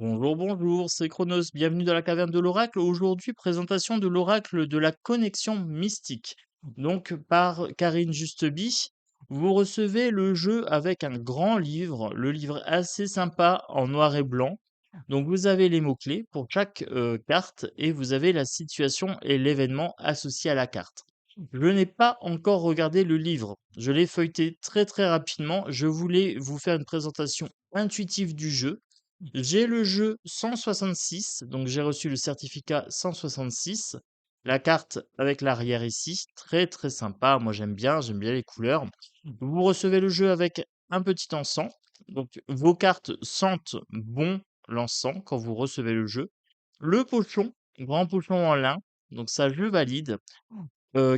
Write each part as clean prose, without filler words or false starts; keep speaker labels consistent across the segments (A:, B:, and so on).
A: Bonjour, bonjour, c'est Chronos, bienvenue dans la caverne de l'oracle. Aujourd'hui, présentation de l'oracle de la connexion mystique. Donc, par Karine Justeby, vous recevez le jeu avec un grand livre, le livre assez sympa en noir et blanc. Donc, vous avez les mots-clés pour chaque carte et vous avez la situation et l'événement associé à la carte. Je n'ai pas encore regardé le livre, je l'ai feuilleté très très rapidement. Je voulais vous faire une présentation intuitive du jeu. J'ai le jeu 166, donc j'ai reçu le certificat 166. La carte avec l'arrière ici, très très sympa. Moi j'aime bien les couleurs. Vous recevez le jeu avec un petit encens. Donc vos cartes sentent bon l'encens quand vous recevez le jeu. Le pochon, grand pochon en lin. Donc ça je valide.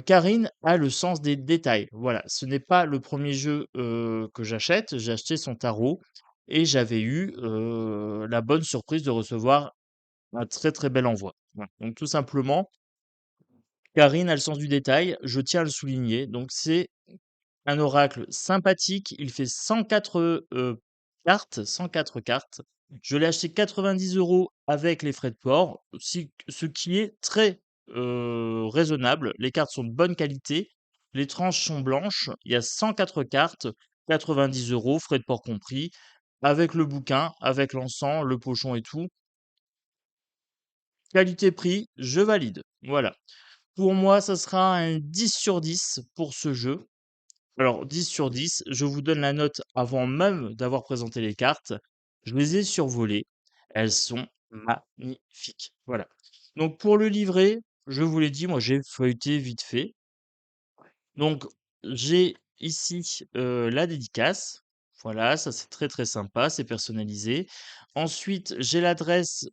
A: Karine a le sens des détails. Voilà, ce n'est pas le premier jeu, que j'achète. J'ai acheté son tarot et j'avais eu, la bonne surprise de recevoir un très, très bel envoi. Voilà, donc tout simplement, Karine a le sens du détail, je tiens à le souligner. Donc c'est un oracle sympathique, il fait 104, cartes, 104 cartes. Je l'ai acheté 90 € avec les frais de port, ce qui est très, raisonnable. Les cartes sont de bonne qualité, les tranches sont blanches, il y a 104 cartes, 90 €, frais de port compris, avec le bouquin, avec l'encens, le pochon et tout. Qualité-prix, je valide. Voilà. Pour moi, ça sera un 10 sur 10 pour ce jeu. Alors 10 sur 10, je vous donne la note avant même d'avoir présenté les cartes. Je les ai survolées. Elles sont magnifiques. Voilà. Donc pour le livret, je vous l'ai dit, moi j'ai feuilleté vite fait. Donc j'ai ici la dédicace. Voilà, ça c'est très très sympa, c'est personnalisé. Ensuite, j'ai l'adresse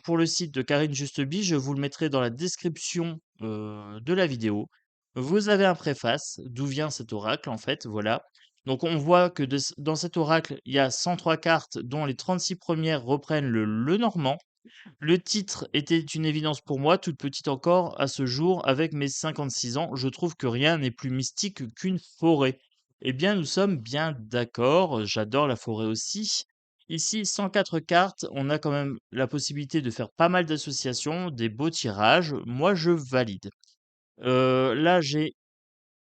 A: pour le site de Karine Justeby. Je vous le mettrai dans la description de la vidéo. Vous avez un préface, d'où vient cet oracle en fait, voilà. Donc on voit que dans cet oracle, il y a 103 cartes, dont les 36 premières reprennent le normand. Le titre était une évidence pour moi, toute petite encore à ce jour, avec mes 56 ans. Je trouve que rien n'est plus mystique qu'une forêt. Eh bien, nous sommes bien d'accord. J'adore la forêt aussi. Ici, 104 cartes, on a quand même la possibilité de faire pas mal d'associations, des beaux tirages. Moi, je valide. Là, j'ai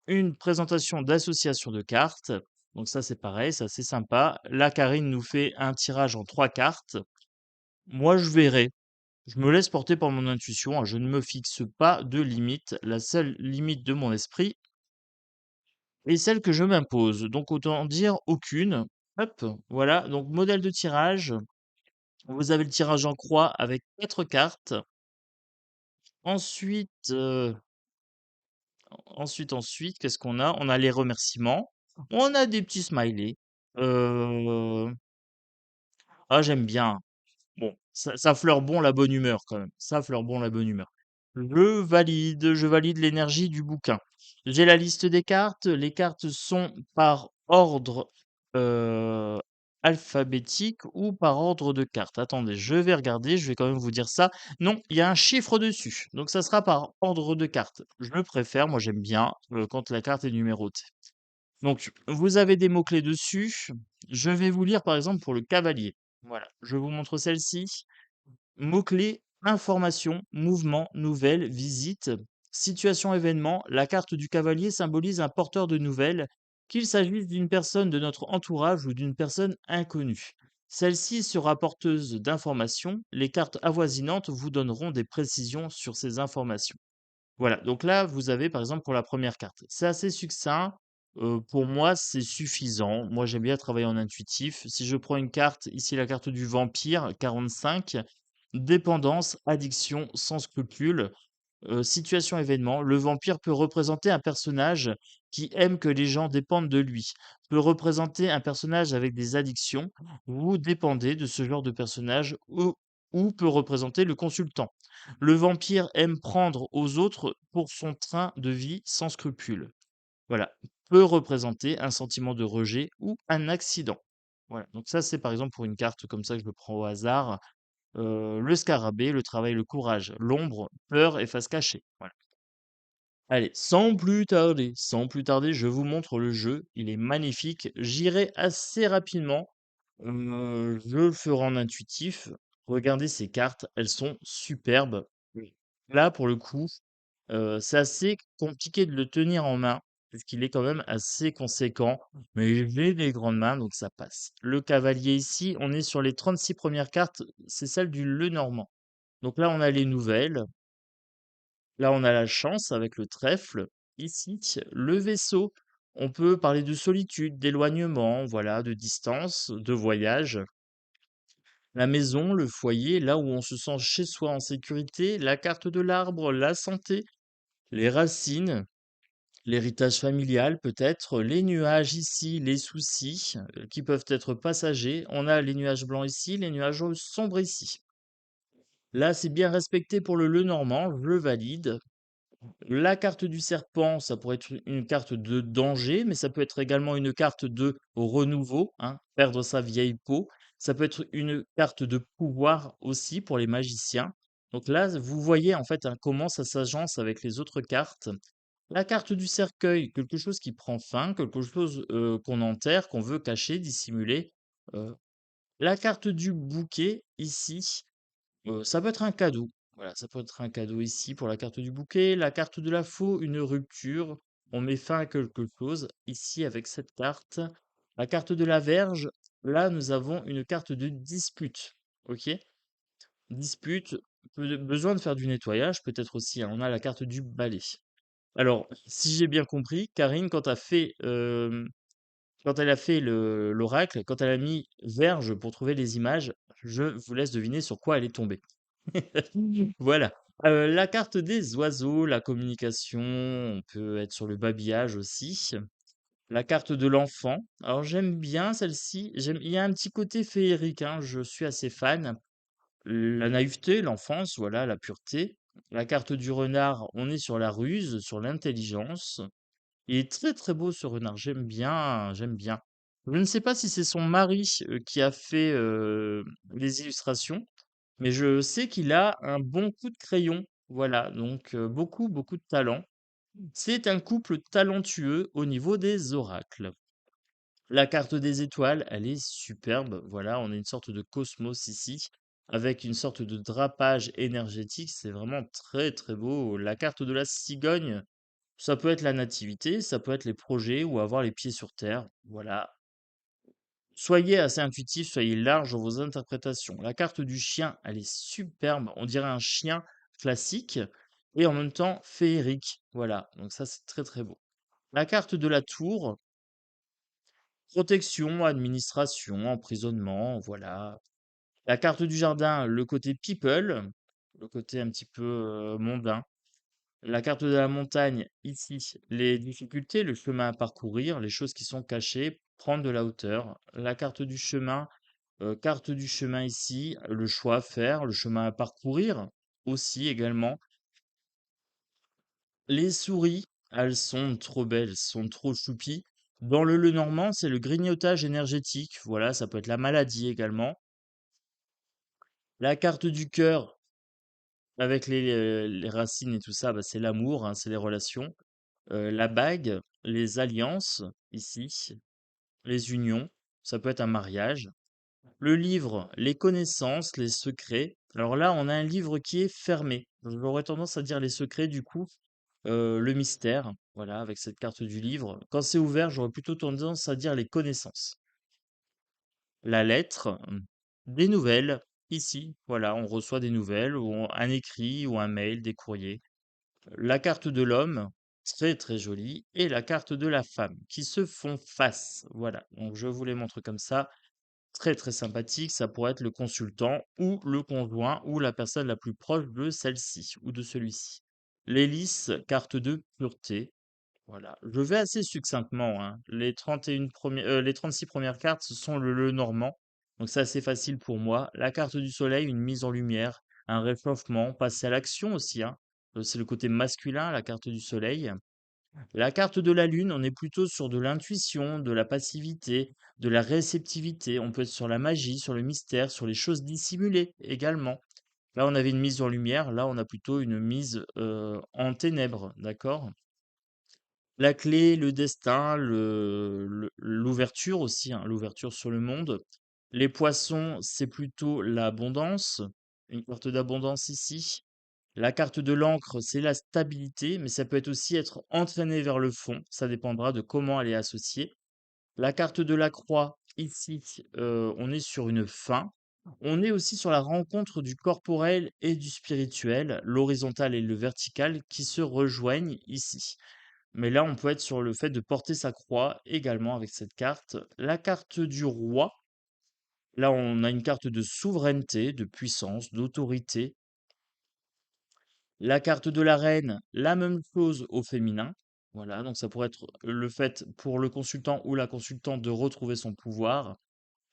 A: une présentation d'association de cartes. Donc ça, c'est pareil, ça c'est sympa. Là, Karine nous fait un tirage en 3 cartes. Moi, je verrai. Je me laisse porter par mon intuition, hein, je ne me fixe pas de limite. La seule limite de mon esprit est celle que je m'impose. Donc autant dire aucune. Hop, voilà. Donc modèle de tirage. Vous avez le tirage en croix avec 4 cartes. Ensuite, ensuite, qu'est-ce qu'on a? On a les remerciements. On a des petits smileys. Euh, Ah, j'aime bien. Bon, ça fleure bon la bonne humeur quand même. Ça fleure bon la bonne humeur. Je valide l'énergie du bouquin. J'ai la liste des cartes. Les cartes sont par ordre euh, alphabétique ou par ordre de cartes. Attendez, je vais regarder, je vais quand même vous dire ça. Non, il y a un chiffre dessus. Donc ça sera par ordre de cartes. Je le préfère, moi j'aime bien quand la carte est numérotée. Donc, vous avez des mots-clés dessus. Je vais vous lire par exemple pour le cavalier. Voilà, je vous montre celle-ci. Mots-clés, information, mouvement, nouvelle, visite, situation, événement. La carte du cavalier symbolise un porteur de nouvelles, qu'il s'agisse d'une personne de notre entourage ou d'une personne inconnue. Celle-ci sera porteuse d'informations. Les cartes avoisinantes vous donneront des précisions sur ces informations. Voilà, donc là, vous avez par exemple pour la première carte. C'est assez succinct. Pour moi, c'est suffisant. Moi, j'aime bien travailler en intuitif. Si je prends une carte, ici la carte du vampire, 45, dépendance, addiction, sans scrupule, situation, événement. Le vampire peut représenter un personnage qui aime que les gens dépendent de lui, peut représenter un personnage avec des addictions. Vous dépendez de ce genre de personnage ou peut représenter le consultant. Le vampire aime prendre aux autres pour son train de vie sans scrupule. Voilà, peut représenter un sentiment de rejet ou un accident. Voilà, donc ça c'est par exemple pour une carte comme ça que je prends au hasard. Le scarabée, le travail, le courage, l'ombre, peur et face cachée. Voilà. Allez, sans plus tarder, je vous montre le jeu. Il est magnifique. J'irai assez rapidement. Je le ferai en intuitif. Regardez ces cartes, elles sont superbes. Oui. Là, pour le coup, c'est assez compliqué de le tenir en main, puisqu'il est quand même assez conséquent, mais j'ai des grandes mains, donc ça passe. Le cavalier ici, on est sur les 36 premières cartes, c'est celle du Lenormand. Donc là, on a les nouvelles, là, on a la chance avec le trèfle. Ici, le vaisseau, on peut parler de solitude, d'éloignement, voilà, de distance, de voyage. La maison, le foyer, là où on se sent chez soi en sécurité, la carte de l'arbre, la santé, les racines, l'héritage familial peut-être, les nuages ici, les soucis qui peuvent être passagers. On a les nuages blancs ici, les nuages sombres ici. Là, c'est bien respecté pour le Lenormand, je le valide. La carte du serpent, ça pourrait être une carte de danger, mais ça peut être également une carte de renouveau, hein, perdre sa vieille peau. Ça peut être une carte de pouvoir aussi pour les magiciens. Donc là, vous voyez en fait hein, comment ça s'agence avec les autres cartes. La carte du cercueil, quelque chose qui prend fin, quelque chose qu'on enterre, qu'on veut cacher, dissimuler. Euh, la carte du bouquet, ici, ça peut être un cadeau. Voilà, ça peut être un cadeau ici pour la carte du bouquet. La carte de la faux, une rupture. On met fin à quelque chose ici avec cette carte. La carte de la verge, là, nous avons une carte de dispute. Ok? Dispute, besoin de faire du nettoyage, peut-être aussi, hein. On a la carte du balai. Alors, si j'ai bien compris, Karine, quand elle a fait l'oracle, quand elle a mis verge pour trouver les images, je vous laisse deviner sur quoi elle est tombée. Voilà. La carte des oiseaux, la communication, on peut être sur le babillage aussi. La carte de l'enfant. Alors j'aime bien celle-ci. Il y a un petit côté féerique, hein, je suis assez fan. La naïveté, l'enfance, voilà, la pureté. La carte du renard, on est sur la ruse, sur l'intelligence. Il est très très beau ce renard, j'aime bien, j'aime bien. Je ne sais pas si c'est son mari qui a fait les illustrations, mais je sais qu'il a un bon coup de crayon. Voilà, donc beaucoup, beaucoup de talent. C'est un couple talentueux au niveau des oracles. La carte des étoiles, elle est superbe. Voilà, on a une sorte de cosmos ici, avec une sorte de drapage énergétique. C'est vraiment très, très beau. La carte de la cigogne, ça peut être la nativité, ça peut être les projets ou avoir les pieds sur terre. Voilà. Soyez assez intuitif, soyez large dans vos interprétations. La carte du chien, elle est superbe. On dirait un chien classique et en même temps féerique. Voilà. Donc ça, c'est très très beau. La carte de la tour, protection, administration, emprisonnement. Voilà. La carte du jardin, le côté people, le côté un petit peu mondain. La carte de la montagne, ici, les difficultés, le chemin à parcourir, les choses qui sont cachées, prendre de la hauteur. La carte du chemin ici, le choix à faire, le chemin à parcourir aussi également. Les souris, elles sont trop belles, elles sont trop choupies. Dans le Lenormand, c'est le grignotage énergétique. Voilà, ça peut être la maladie également. La carte du cœur, avec les racines et tout ça, bah, c'est l'amour, hein, c'est les relations. La bague, les alliances, ici, les unions, ça peut être un mariage. Le livre, les connaissances, les secrets. Alors là, on a un livre qui est fermé. J'aurais tendance à dire les secrets, du coup, le mystère, voilà, avec cette carte du livre. Quand c'est ouvert, j'aurais plutôt tendance à dire les connaissances. La lettre, des nouvelles, ici, voilà, on reçoit des nouvelles, ou un écrit, ou un mail, des courriers. La carte de l'homme, très très jolie, et la carte de la femme, qui se font face. Voilà, donc je vous les montre comme ça. Très très sympathique, ça pourrait être le consultant ou le conjoint ou la personne la plus proche de celle-ci ou de celui-ci. L'hélice, carte de pureté. Voilà, je vais assez succinctement, hein. Les 36 premières cartes, ce sont le normand, donc c'est assez facile pour moi. La carte du soleil, une mise en lumière, un réchauffement, passer à l'action aussi, hein. C'est le côté masculin, la carte du soleil. La carte de la lune, on est plutôt sur de l'intuition, de la passivité, de la réceptivité. On peut être sur la magie, sur le mystère, sur les choses dissimulées également. Là, on avait une mise en lumière, là, on a plutôt une mise en ténèbres, d'accord? La clé, le destin, l'ouverture aussi, hein, l'ouverture sur le monde. Les poissons, c'est plutôt l'abondance, une carte d'abondance ici. La carte de l'encre, c'est la stabilité, mais ça peut être aussi être entraîné vers le fond, ça dépendra de comment elle est associée. La carte de la croix, ici, on est sur une fin. On est aussi sur la rencontre du corporel et du spirituel, l'horizontal et le vertical qui se rejoignent ici. Mais là, on peut être sur le fait de porter sa croix également avec cette carte. La carte du roi, là, on a une carte de souveraineté, de puissance, d'autorité. La carte de la reine, la même chose au féminin. Voilà, donc ça pourrait être le fait pour le consultant ou la consultante de retrouver son pouvoir.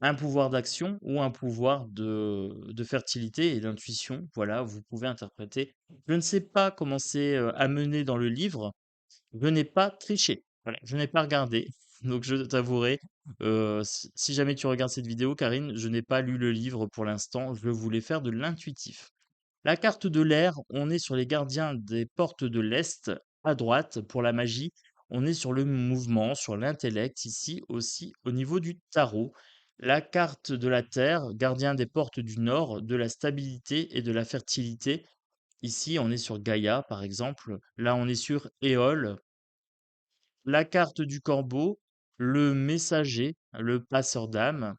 A: Un pouvoir d'action ou un pouvoir de fertilité et d'intuition. Voilà, vous pouvez interpréter. Je ne sais pas comment c'est amené dans le livre. Je n'ai pas triché. Voilà, je n'ai pas regardé. Donc je t'avouerai, si jamais tu regardes cette vidéo, Karine, je n'ai pas lu le livre pour l'instant. Je voulais faire de l'intuitif. La carte de l'air, on est sur les gardiens des portes de l'Est, à droite pour la magie. On est sur le mouvement, sur l'intellect, ici aussi au niveau du tarot. La carte de la Terre, gardien des portes du Nord, de la stabilité et de la fertilité. Ici, on est sur Gaïa, par exemple. Là, on est sur Éole. La carte du corbeau, le messager, le passeur d'âme.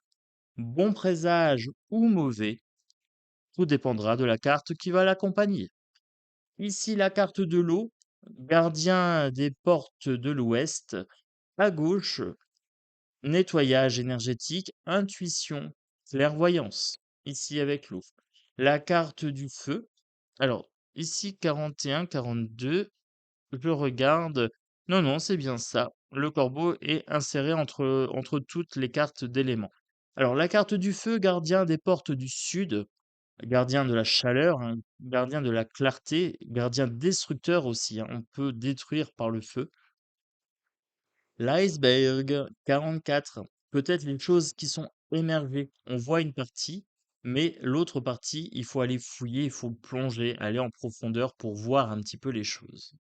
A: Bon présage ou mauvais, tout dépendra de la carte qui va l'accompagner. Ici, la carte de l'eau, gardien des portes de l'ouest. À gauche, nettoyage énergétique, intuition, clairvoyance. Ici avec l'eau. La carte du feu. Alors, ici 41, 42. Je regarde. Non, non, c'est bien ça. Le corbeau est inséré entre toutes les cartes d'éléments. Alors, la carte du feu, gardien des portes du sud. Gardien de la chaleur, hein, gardien de la clarté, gardien destructeur aussi, hein, on peut détruire par le feu. L'iceberg, 44, peut-être les choses qui sont émergées. On voit une partie, mais l'autre partie, il faut aller fouiller, il faut plonger, aller en profondeur pour voir un petit peu les choses.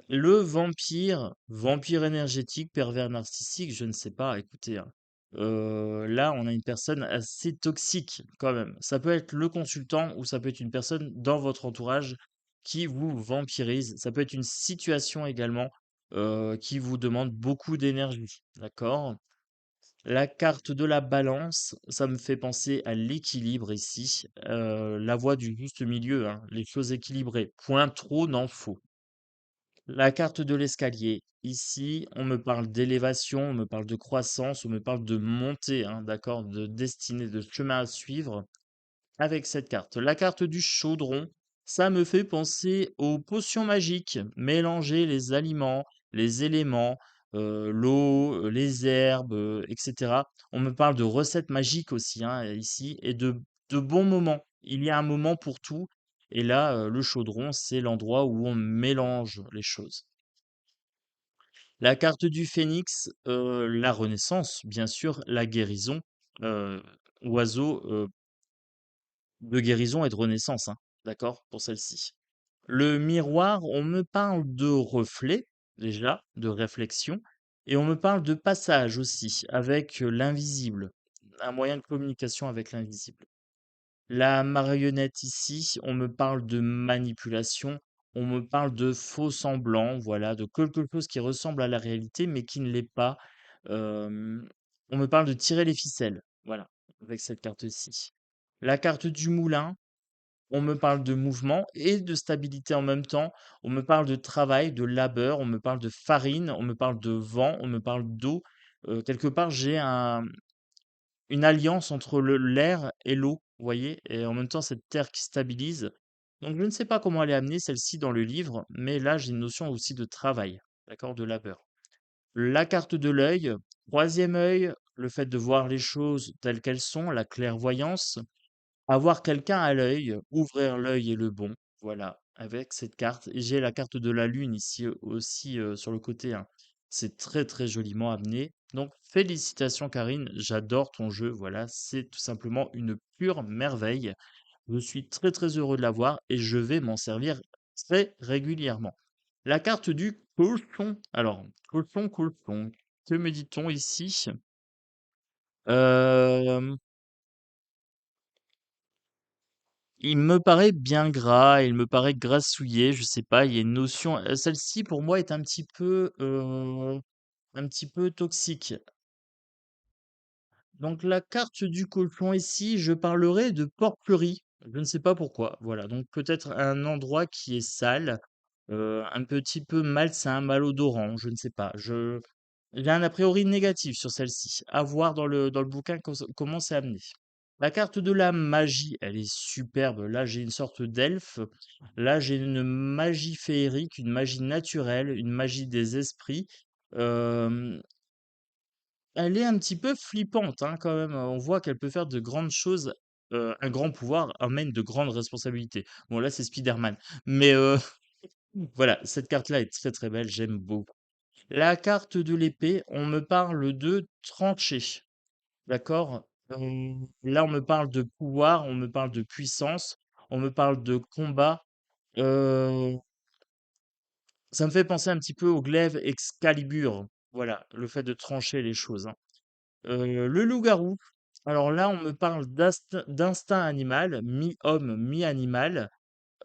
A: Le vampire, vampire énergétique, pervers narcissique, je ne sais pas, écoutez, hein. Là, on a une personne assez toxique quand même. Ça peut être le consultant ou ça peut être une personne dans votre entourage qui vous vampirise. Ça peut être une situation également qui vous demande beaucoup d'énergie. D'accord? La carte de la balance, ça me fait penser à l'équilibre ici. La voie du juste milieu, hein, les choses équilibrées. Point trop n'en faut. La carte de l'escalier. Ici, on me parle d'élévation, on me parle de croissance, on me parle de montée, hein, d'accord, de destinée, de chemin à suivre avec cette carte. La carte du chaudron, ça me fait penser aux potions magiques, mélanger les aliments, les éléments, l'eau, les herbes, etc. On me parle de recettes magiques aussi, hein, ici, et de bons moments. Il y a un moment pour tout. Et là, le chaudron, c'est l'endroit où on mélange les choses. La carte du phénix, la renaissance, bien sûr, la guérison, heu, oiseau, de guérison et de renaissance, hein, d'accord? Pour celle-ci. Le miroir, on me parle de reflet, déjà, de réflexion, et on me parle de passage aussi, avec l'invisible, un moyen de communication avec l'invisible. La marionnette ici, on me parle de manipulation, on me parle de faux semblants, voilà, de quelque chose qui ressemble à la réalité, mais qui ne l'est pas. On me parle de tirer les ficelles, voilà, avec cette carte-ci. La carte du moulin, on me parle de mouvement et de stabilité en même temps. On me parle de travail, de labeur, on me parle de farine, on me parle de vent, on me parle d'eau. Quelque part, j'ai une alliance entre l'air et l'eau, vous voyez? Et en même temps, cette terre qui stabilise. Donc je ne sais pas comment elle est amenée celle-ci dans le livre, mais là, j'ai une notion aussi de travail, d'accord? De labeur. La carte de l'œil, troisième œil, le fait de voir les choses telles qu'elles sont, la clairvoyance. Avoir quelqu'un à l'œil, ouvrir l'œil est le bon, voilà, avec cette carte. Et j'ai la carte de la lune ici aussi sur le côté, hein. C'est très très joliment amené. Donc félicitations Karine, j'adore ton jeu, voilà, c'est tout simplement une pure merveille. Je suis très très heureux de l'avoir et je vais m'en servir très régulièrement. La carte du cochon. Alors, cochon, cochon. Que me dit-on ici? Hem, il me paraît bien gras, il me paraît grassouillet, je sais pas, il y a une notion celle-ci pour moi est un petit peu toxique. Donc la carte du cochon ici, je parlerai de porc-fleuri. Je ne sais pas pourquoi. Voilà, donc peut-être un endroit qui est sale, un petit peu malsain, malodorant, je ne sais pas. J'ai un a priori négatif sur celle-ci. À voir dans le bouquin comment c'est amené. La carte de la magie, elle est superbe. Là, j'ai une sorte d'elfe. Là, j'ai une magie féerique, une magie naturelle, une magie des esprits. Euh, Elle est un petit peu flippante, hein, quand même. On voit qu'elle peut faire de grandes choses. Un grand pouvoir amène de grandes responsabilités. Bon, là, c'est Spider-Man. Mais voilà, cette carte-là est très très belle, j'aime beaucoup. La carte de l'épée, on me parle de tranchée. D'accord? Là, on me parle de pouvoir, on me parle de puissance, on me parle de combat. Euh, Ça me fait penser un petit peu au glaive Excalibur. Voilà, le fait de trancher les choses, hein. Le loup-garou, alors là, on me parle d'instinct animal, mi-homme, mi-animal.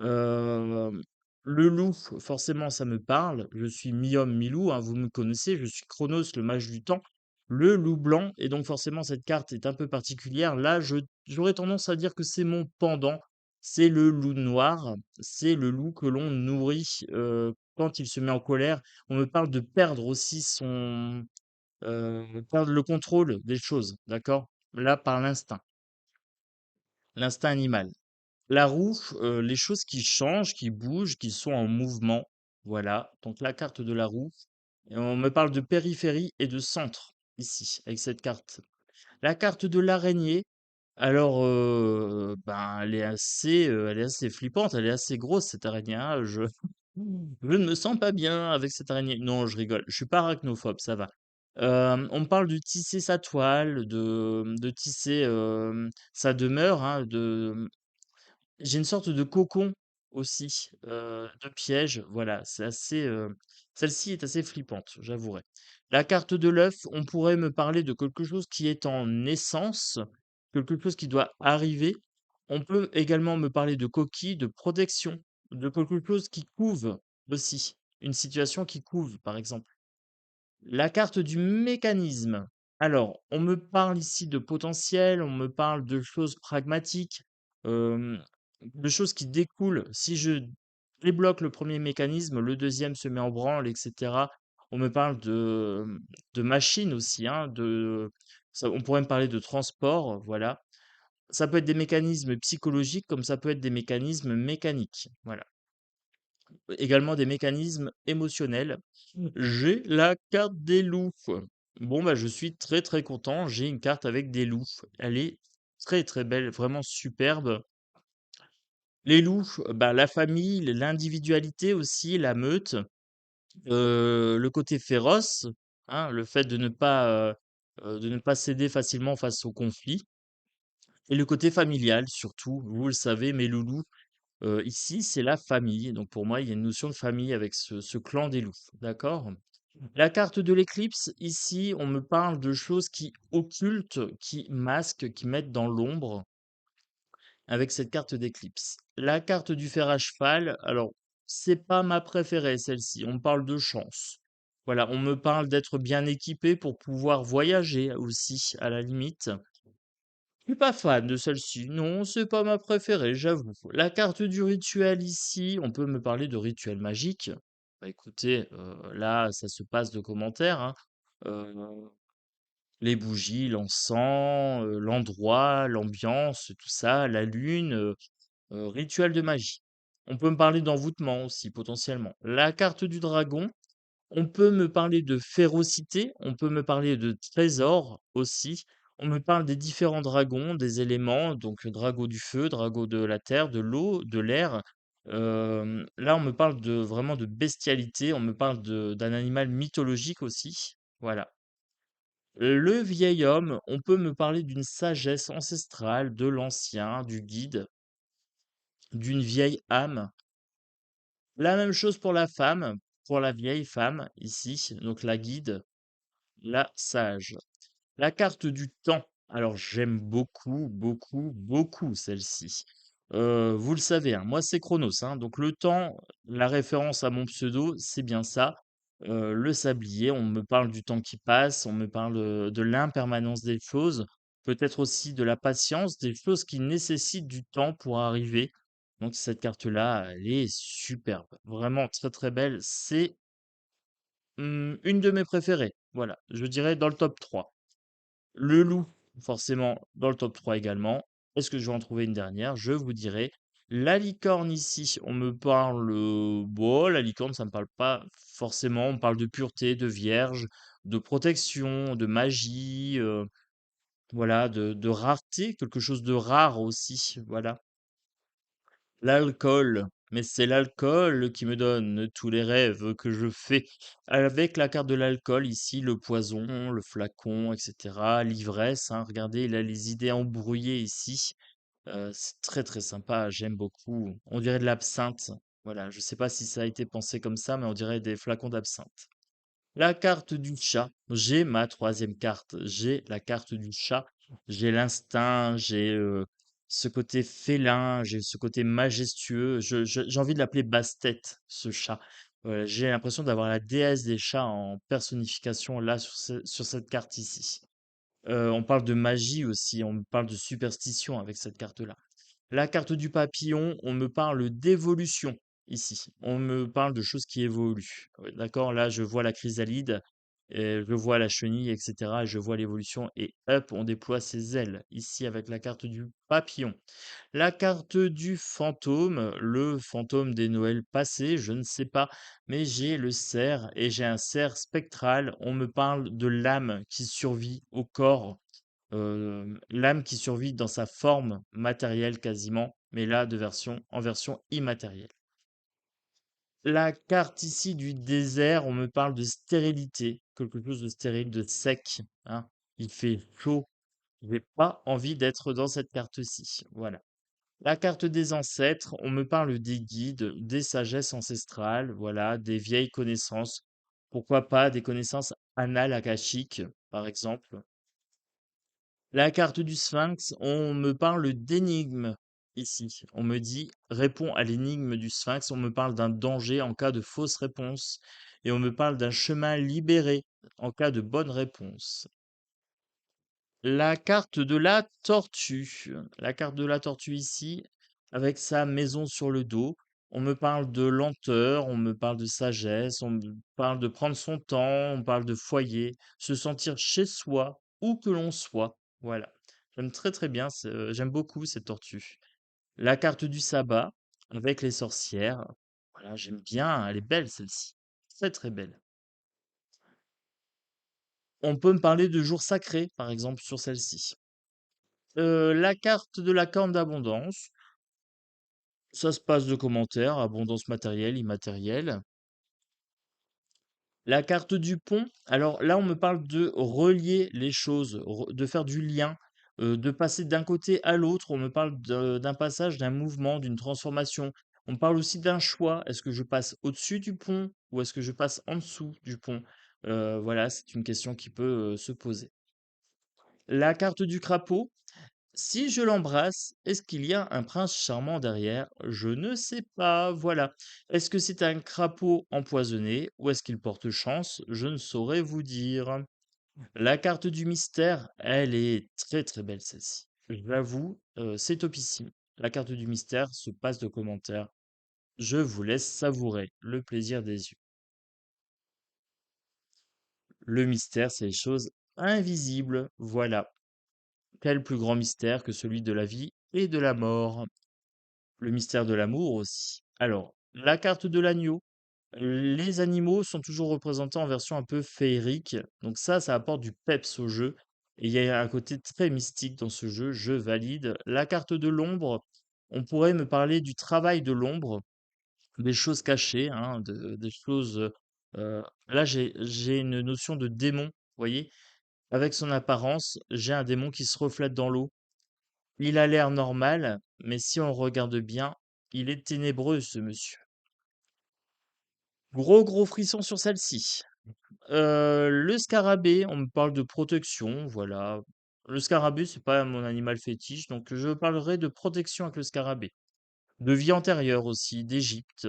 A: Hem, le loup, forcément, ça me parle. Je suis mi-homme, mi-loup, hein, vous me connaissez, je suis Chronos, le mage du temps. Le loup blanc et donc forcément cette carte est un peu particulière. Là, je j'aurais tendance à dire que c'est mon pendant. C'est le loup noir, c'est le loup que l'on nourrit, quand il se met en colère. On me parle de perdre aussi perdre le contrôle des choses, d'accord? Là, par l'instinct animal. La roue, les choses qui changent, qui bougent, qui sont en mouvement. Voilà, donc la carte de la roue. Et on me parle de périphérie et de centre, ici, avec cette carte. La carte de l'araignée, alors, ben, elle est assez flippante, elle est assez grosse cette araignée, hein. Je ne me sens pas bien avec cette araignée. Non, je rigole, je suis pas arachnophobe, ça va. On me parle de tisser sa toile, de tisser, sa demeure, hein, j'ai une sorte de cocon aussi, de piège, voilà, c'est assez, celle-ci est assez flippante, j'avouerai. La carte de l'œuf, on pourrait me parler de quelque chose qui est en naissance, quelque chose qui doit arriver. On peut également me parler de coquille, de protection, de quelque chose qui couve aussi, une situation qui couve, par exemple. La carte du mécanisme. Alors, on me parle ici de potentiel, on me parle de choses pragmatiques, de choses qui découlent. Si je débloque le premier mécanisme, le deuxième se met en branle, etc. On me parle de machines aussi, hein, on pourrait me parler de transport, voilà. Ça peut être des mécanismes psychologiques comme ça peut être des mécanismes mécaniques. Voilà. Également des mécanismes émotionnels. J'ai la carte des loups. Bon, bah, je suis très très content. J'ai une carte avec des loups. Elle est très très belle, vraiment superbe. Les loups, bah, la famille, l'individualité aussi, la meute, le côté féroce, hein, le fait de ne pas céder facilement face au conflit, et le côté familial surtout. Vous le savez, mes loulous, ici, c'est la famille. Donc pour moi, il y a une notion de famille avec ce clan des loups. D'accord? La carte de l'éclipse, ici, on me parle de choses qui occultent, qui masquent, qui mettent dans l'ombre avec cette carte d'éclipse. La carte du fer à cheval, alors, c'est pas ma préférée, celle-ci. On me parle de chance. Voilà, on me parle d'être bien équipé pour pouvoir voyager aussi, à la limite. Je suis pas fan de celle-ci. Non, c'est pas ma préférée, j'avoue. La carte du rituel ici, on peut me parler de rituel magique. Bah écoutez, là, ça se passe de commentaires, hein. Euh, les bougies, l'encens, l'endroit, l'ambiance, tout ça, la lune, rituel de magie. On peut me parler d'envoûtement aussi, potentiellement. La carte du dragon, on peut me parler de férocité, on peut me parler de trésor aussi. On me parle des différents dragons, des éléments, donc drago du feu, drago de la terre, de l'eau, de l'air. Là, on me parle de vraiment de bestialité, on me parle d'un animal mythologique aussi. Voilà. Le vieil homme, on peut me parler d'une sagesse ancestrale, de l'ancien, du guide, d'une vieille âme. La même chose pour la femme, pour la vieille femme ici, donc la guide, la sage. La carte du temps. Alors j'aime beaucoup, beaucoup, beaucoup celle-ci. Vous le savez, hein, moi c'est Chronos, hein, donc le temps, la référence à mon pseudo, c'est bien ça. Le sablier, on me parle du temps qui passe, on me parle de l'impermanence des choses, peut-être aussi de la patience, des choses qui nécessitent du temps pour arriver. Donc cette carte-là, elle est superbe, vraiment très très belle. C'est une de mes préférées. Voilà, je dirais dans le top 3. Le loup, forcément, dans le top 3 également. Est-ce que je vais en trouver une dernière? Je vous dirai. La licorne ici, on me parle, bon, la licorne, ça me parle pas forcément. On parle de pureté, de vierge, de protection, de magie, voilà, de rareté, quelque chose de rare aussi, voilà. L'alcool, mais c'est l'alcool qui me donne tous les rêves que je fais. Avec la carte de l'alcool ici, le poison, le flacon, et cetera, l'ivresse, hein, regardez, il a les idées embrouillées ici. C'est très, très sympa, j'aime beaucoup. On dirait de l'absinthe. Voilà, je sais pas si ça a été pensé comme ça, mais on dirait des flacons d'absinthe. La carte du chat. J'ai ma troisième carte. J'ai la carte du chat. J'ai l'instinct, j'ai ce côté félin, j'ai ce côté majestueux. J'ai envie de l'appeler Bastet, ce chat. Voilà, j'ai l'impression d'avoir la déesse des chats en personnification là sur cette carte ici. On parle de magie aussi, on parle de superstition avec cette carte-là. La carte du papillon, on me parle d'évolution ici. On me parle de choses qui évoluent. Ouais, d'accord, là, je vois la chrysalide, je vois la chenille, etc. Je vois l'évolution et hop, on déploie ses ailes ici avec la carte du papillon. La carte du fantôme, le fantôme des Noëls passés, je ne sais pas, mais j'ai le cerf et j'ai un cerf spectral. On me parle de l'âme qui survit au corps, l'âme qui survit dans sa forme matérielle quasiment, mais là en version immatérielle. La carte ici du désert, on me parle de stérilité, quelque chose de stérile, de sec, hein. Il fait chaud, j'ai pas envie d'être dans cette carte-ci. Voilà. La carte des ancêtres, on me parle des guides, des sagesses ancestrales, voilà, des vieilles connaissances. Pourquoi pas des connaissances annales akashiques, par exemple. La carte du Sphinx, on me parle d'énigmes ici. On me dit réponds à l'énigme du Sphinx. On me parle d'un danger en cas de fausse réponse. Et on me parle d'un chemin libéré en cas de bonne réponse. La carte de la tortue. La carte de la tortue ici, avec sa maison sur le dos. On me parle de lenteur, on me parle de sagesse, on me parle de prendre son temps, on parle de foyer, se sentir chez soi, où que l'on soit. Voilà. J'aime très très bien, j'aime beaucoup cette tortue. La carte du sabbat, avec les sorcières. Voilà, j'aime bien, elle est belle celle-ci. Très très belle. On peut me parler de jours sacrés, par exemple, sur celle-ci. La carte de la corne d'abondance, ça se passe de commentaires, abondance matérielle, immatérielle. La carte du pont, alors là, on me parle de relier les choses, de faire du lien, de passer d'un côté à l'autre. On me parle d'un passage, d'un mouvement, d'une transformation. On me parle aussi d'un choix. Est-ce que je passe au-dessus du pont ou est-ce que je passe en dessous du pont? Voilà, c'est une question qui peut se poser. La carte du crapaud, si je l'embrasse, est-ce qu'il y a un prince charmant derrière? Je ne sais pas, voilà. Est-ce que c'est un crapaud empoisonné ou est-ce qu'il porte chance? Je ne saurais vous dire. La carte du mystère, elle est très très belle celle-ci. J'avoue, c'est topissime. La carte du mystère se passe de commentaires. Je vous laisse savourer le plaisir des yeux. Le mystère, c'est les choses invisibles. Voilà. Quel plus grand mystère que celui de la vie et de la mort? Le mystère de l'amour aussi. Alors, la carte de l'agneau. Les animaux sont toujours représentés en version un peu féerique. Donc ça apporte du peps au jeu. Et il y a un côté très mystique dans ce jeu. Je valide. La carte de l'ombre. On pourrait me parler du travail de l'ombre, des choses cachées, hein, des choses. Là, j'ai une notion de démon. Vous voyez, avec son apparence, j'ai un démon qui se reflète dans l'eau. Il a l'air normal, mais si on regarde bien, il est ténébreux, ce monsieur. Gros, gros frisson sur celle-ci. le scarabée, on me parle de protection, voilà. Le scarabée, c'est pas mon animal fétiche, donc je parlerai de protection avec le scarabée. De vie antérieure aussi, d'Égypte.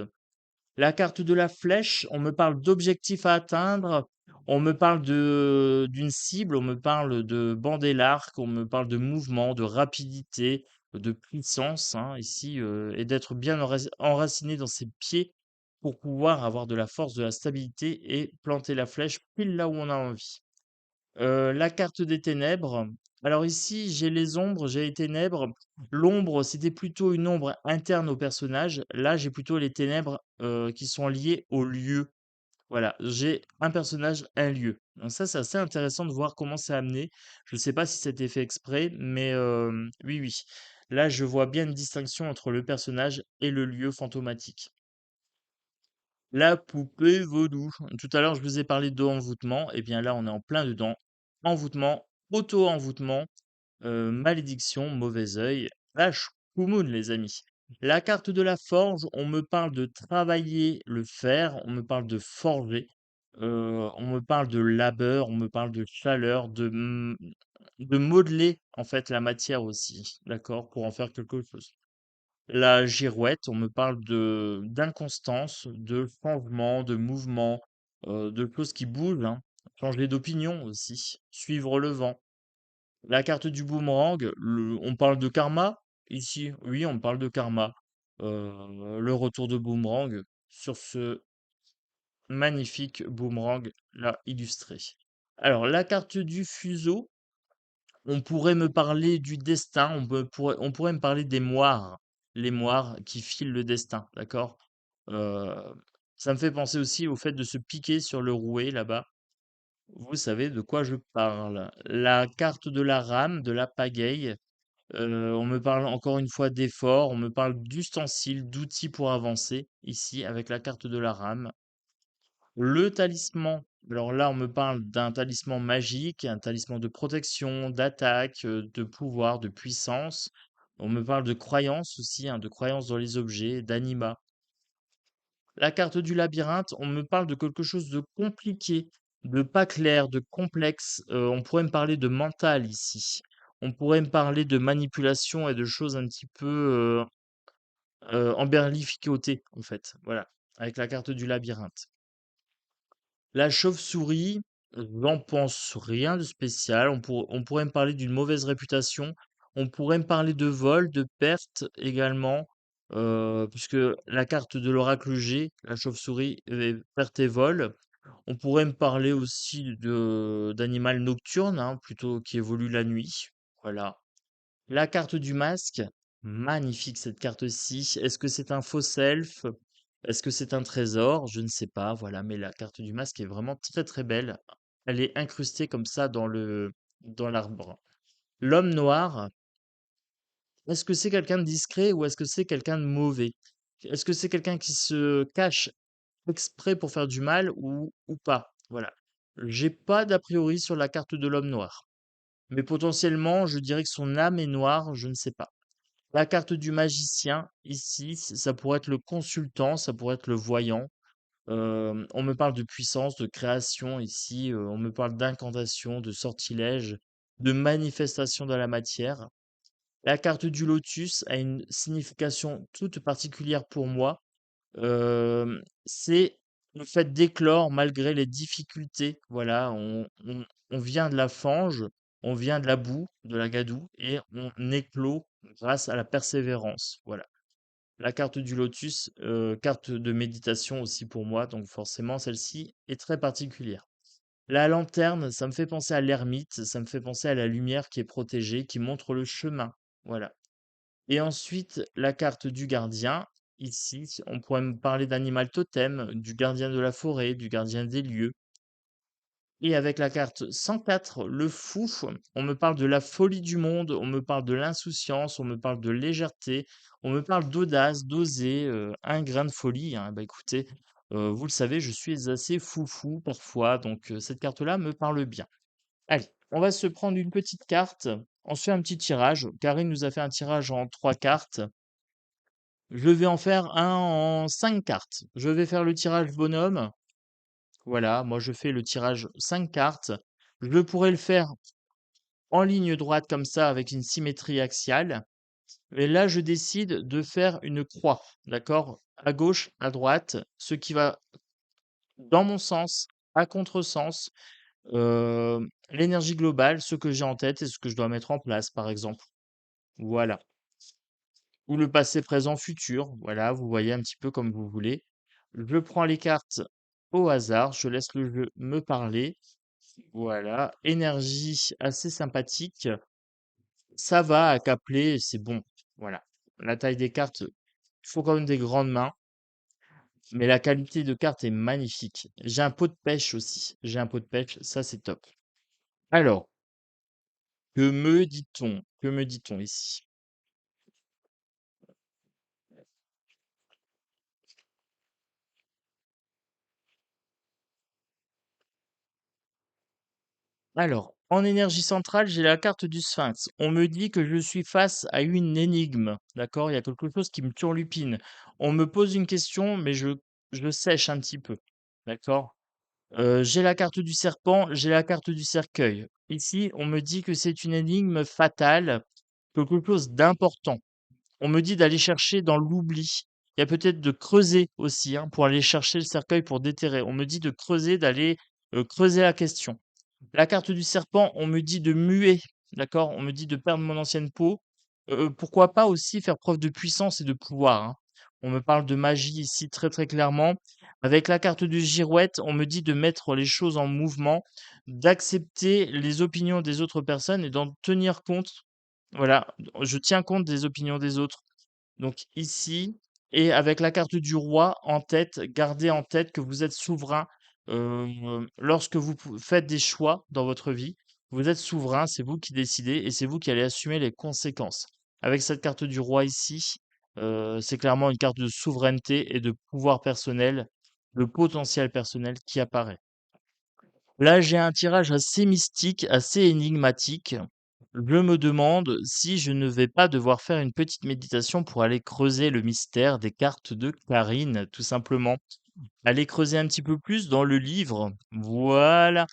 A: La carte de la flèche, on me parle d'objectifs à atteindre, on me parle d'une cible, on me parle de bander l'arc, on me parle de mouvement, de rapidité, de puissance, hein, ici, et d'être bien enraciné dans ses pieds pour pouvoir avoir de la force, de la stabilité et planter la flèche pile là où on a envie. La carte des ténèbres. Alors ici, j'ai les ombres, j'ai les ténèbres. L'ombre, c'était plutôt une ombre interne au personnage. Là, j'ai plutôt les ténèbres qui sont liées au lieu. Voilà, j'ai un personnage, un lieu. Donc ça, c'est assez intéressant de voir comment c'est amené. Je ne sais pas si c'était fait exprès, mais oui, oui. Là, je vois bien une distinction entre le personnage et le lieu fantomatique. La poupée vaudou. Tout à l'heure, je vous ai parlé d'envoûtement. Eh bien là, on est en plein dedans. Envoûtement, auto-envoûtement, malédiction, mauvais œil. La Shkumun, les amis. La carte de la forge, on me parle de travailler le fer, on me parle de forger, on me parle de labeur, on me parle de chaleur, de modeler en fait la matière aussi, d'accord, pour en faire quelque chose. La girouette, on me parle de d'inconstance, de changement, de mouvement, de choses qui bougent, hein. Changer d'opinion aussi, suivre le vent. La carte du boomerang, on parle de karma ici. Oui, on parle de karma. Le retour de boomerang sur ce magnifique boomerang là illustré. Alors, la carte du fuseau, on pourrait me parler du destin, on pourrait me parler des moires, les moires qui filent le destin, d'accord? Heu, Ça me fait penser aussi au fait de se piquer sur le rouet là-bas. Vous savez de quoi je parle. La carte de la rame, de la pagaie, on me parle encore une fois d'effort, on me parle d'ustensiles, d'outils pour avancer, ici avec la carte de la rame. Le talisman, alors là, on me parle d'un talisman magique, un talisman de protection, d'attaque, de pouvoir, de puissance. On me parle de croyance aussi, hein, de croyance dans les objets, d'anima. La carte du labyrinthe, on me parle de quelque chose de compliqué, de pas clair, de complexe. On pourrait me parler de mental ici. On pourrait me parler de manipulation et de choses un petit peu emberlificotées, en fait. Voilà, avec la carte du labyrinthe. La chauve-souris, j'en pense rien de spécial. On pourrait me parler d'une mauvaise réputation. On pourrait me parler de vol, de perte également, puisque la carte de l'oracle G, la chauve-souris, perte et vol. On pourrait me parler aussi de d'animal nocturne, hein, plutôt qui évolue la nuit. Voilà. La carte du masque, magnifique cette carte-ci. Est-ce que c'est un faux self? Est-ce que c'est un trésor? Je ne sais pas, voilà, mais la carte du masque est vraiment très très belle. Elle est incrustée comme ça dans l'arbre. L'homme noir, est-ce que c'est quelqu'un de discret ou est-ce que c'est quelqu'un de mauvais? Est-ce que c'est quelqu'un qui se cache exprès pour faire du mal ou pas? Voilà. J'ai pas d'a priori sur la carte de l'homme noir. Mais potentiellement, je dirais que son âme est noire, je ne sais pas. La carte du magicien, ici, ça pourrait être le consultant, ça pourrait être le voyant. On me parle de puissance, de création ici, on me parle d'incantation, de sortilège, de manifestation dans la matière. La carte du lotus a une signification toute particulière pour moi. C'est le fait d'éclore malgré les difficultés. Voilà, on vient de la fange, on vient de la boue, de la gadoue, et on éclot grâce à la persévérance. Voilà. La carte du lotus, carte de méditation aussi pour moi, donc forcément celle-ci est très particulière. La lanterne, ça me fait penser à l'ermite, ça me fait penser à la lumière qui est protégée, qui montre le chemin. Voilà. Et ensuite, la carte du gardien. Ici, on pourrait me parler d'animal totem, du gardien de la forêt, du gardien des lieux. Et avec la carte 104, le fou, on me parle de la folie du monde, on me parle de l'insouciance, on me parle de légèreté, on me parle d'audace, d'oser, un grain de folie, hein. Bah écoutez, vous le savez, je suis assez foufou parfois, donc cette carte-là me parle bien. Allez, on va se prendre une petite carte. On se fait un petit tirage. Karine nous a fait un tirage en 3 cartes. Je vais en faire un en 5 cartes. Je vais faire le tirage bonhomme. Voilà, moi je fais le tirage 5 cartes. Je pourrais le faire en ligne droite comme ça avec une symétrie axiale. Et là, je décide de faire une croix, d'accord? À gauche, à droite, ce qui va dans mon sens, à contresens, l'énergie globale, ce que j'ai en tête et ce que je dois mettre en place, par exemple. Voilà. Ou le passé, présent, futur. Voilà, vous voyez un petit peu comme vous voulez. Je prends les cartes au hasard, je laisse le jeu me parler. Voilà, énergie assez sympathique. Ça va à capler, c'est bon. Voilà. La taille des cartes, il faut quand même des grandes mains, mais la qualité de carte est magnifique. J'ai un pot de pêche aussi. J'ai un pot de pêche, ça c'est top. Alors, que me dit-on? Que me dit-on ici? Alors, en énergie centrale, j'ai la carte du Sphinx. On me dit que je suis face à une énigme. D'accord? Il y a quelque chose qui me turlupine. On me pose une question, mais je sèche un petit peu. D'accord? J'ai la carte du serpent, j'ai la carte du cercueil. Ici, on me dit que c'est une énigme fatale, quelque chose d'important. On me dit d'aller chercher dans l'oubli. Il y a peut-être de creuser aussi, hein, pour aller chercher le cercueil pour déterrer. On me dit de creuser, d'aller creuser la question. La carte du serpent, on me dit de muer, d'accord? On me dit de perdre mon ancienne peau. Pourquoi pas aussi faire preuve de puissance et de pouvoir, hein. On me parle de magie ici très très clairement. Avec la carte du girouette, on me dit de mettre les choses en mouvement, d'accepter les opinions des autres personnes et d'en tenir compte. Voilà, je tiens compte des opinions des autres. Donc ici, et avec la carte du roi en tête, gardez en tête que vous êtes souverain lorsque vous faites des choix dans votre vie. Vous êtes souverain, c'est vous qui décidez et c'est vous qui allez assumer les conséquences. Avec cette carte du roi ici, c'est clairement une carte de souveraineté et de pouvoir personnel, de potentiel personnel qui apparaît. Là, j'ai un tirage assez mystique, assez énigmatique. Je me demande si je ne vais pas devoir faire une petite méditation pour aller creuser le mystère des cartes de Karine, tout simplement. Aller creuser un petit peu plus dans le livre. Voilà.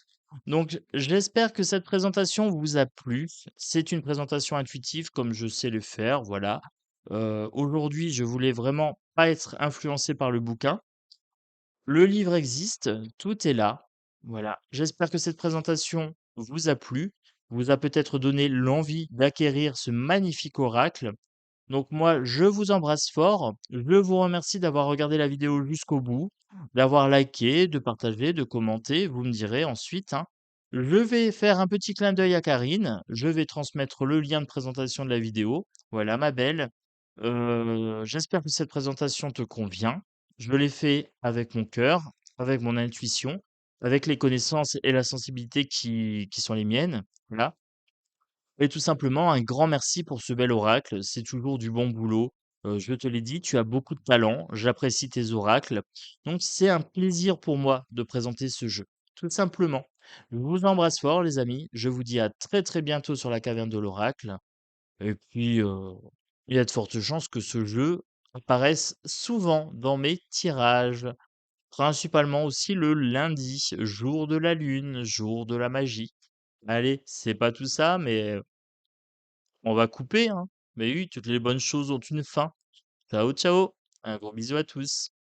A: Donc, j'espère que cette présentation vous a plu. C'est une présentation intuitive comme je sais le faire. Voilà. Aujourd'hui, je voulais vraiment pas être influencé par le bouquin. Le livre existe, tout est là. Voilà. J'espère que cette présentation vous a plu, vous a peut-être donné l'envie d'acquérir ce magnifique oracle. Donc moi, je vous embrasse fort. Je vous remercie d'avoir regardé la vidéo jusqu'au bout, d'avoir liké, de partager, de commenter. Vous me direz ensuite, hein. Je vais faire un petit clin d'œil à Karine. Je vais transmettre le lien de présentation de la vidéo. Voilà, ma belle. J'espère que cette présentation te convient. Je l'ai fait avec mon cœur, avec mon intuition, avec les connaissances et la sensibilité qui sont les miennes. Voilà. Et tout simplement, un grand merci pour ce bel oracle. C'est toujours du bon boulot. Je te l'ai dit, tu as beaucoup de talent. J'apprécie tes oracles. Donc, c'est un plaisir pour moi de présenter ce jeu. Tout simplement. Je vous embrasse fort, les amis. Je vous dis à très très bientôt sur la caverne de l'oracle. Et puis, il y a de fortes chances que ce jeu apparaisse souvent dans mes tirages. Principalement aussi le lundi, jour de la lune, jour de la magie. Allez, c'est pas tout ça, mais on va couper, hein. Mais oui, toutes les bonnes choses ont une fin. Ciao, ciao. Un gros bisou à tous.